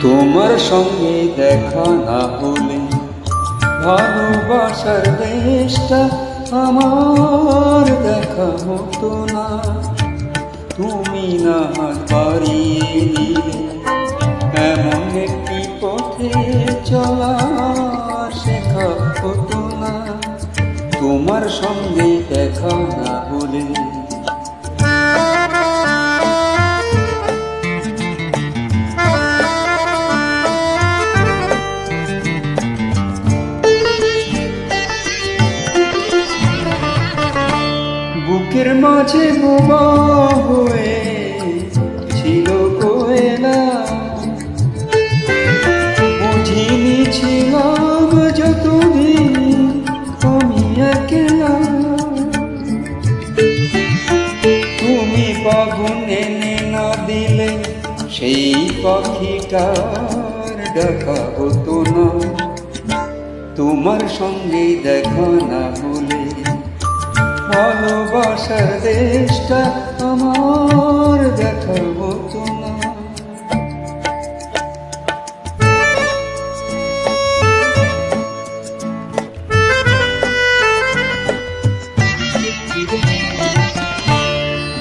তোমার সঙ্গে দেখা না হলে ভালোবাসার দেশটা আমার দেখা হতো না। তুমি না হাত বাড়িয়ে দিলে এমন একটি পথে চলা শেখা হতো না। তোমার সঙ্গে দেখা না হলে বুকের মাঝে বোমা হয়ে ছিল কোয়েলা, বুঝিনি ছিলাম যতদিন আমি একলা। তুমি পাগুন এনে না দিলে সেই পাখিটার ডাকা হতো না। তোমার সঙ্গে দেখা না হলে ভালোবাসার দেশটা আমার দেখা হতো না।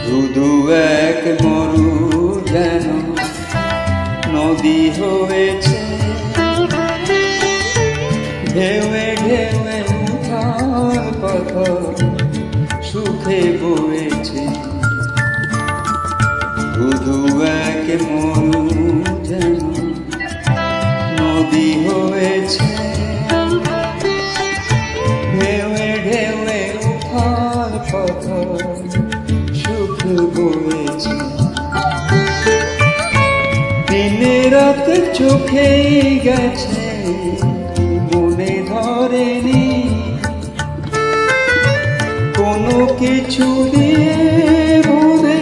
ধুধু এক মরু যেন নদী হয়েছে, ঢেউয়ে ঢেউয়ে উঠার কথা সুখে বয়েছে। ধুধু এক মরু যেন নদী হয়েছে, ঢেউয়ে ঢেউয়ে উঠার কথা সুখ বয়েছে। দিনে রাতে চোখেই গেছে মনে ধরেনি, কোনো কিছু দিয়ে মনে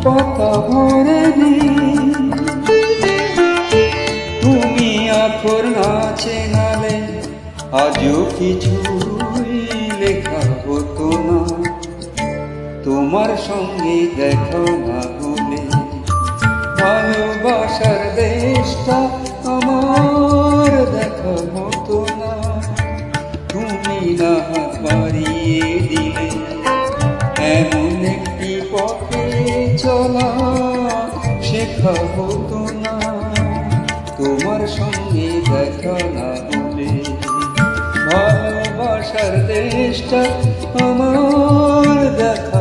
পাতা ভরেনি। তুমি আখর না চেনালে আজও কিছুই লেখা হতো না। তোমার সঙ্গে দেখা না হলে ভালোবাসার দেশটা আমার দেখা হতো না। তুমি না হাত বাড়িয়ে দিলে এমন একটি পথে চলা শেখা হতো না। তোমার সঙ্গে দেখা না হলে ভালোবাসার দেশটা আমার দেখা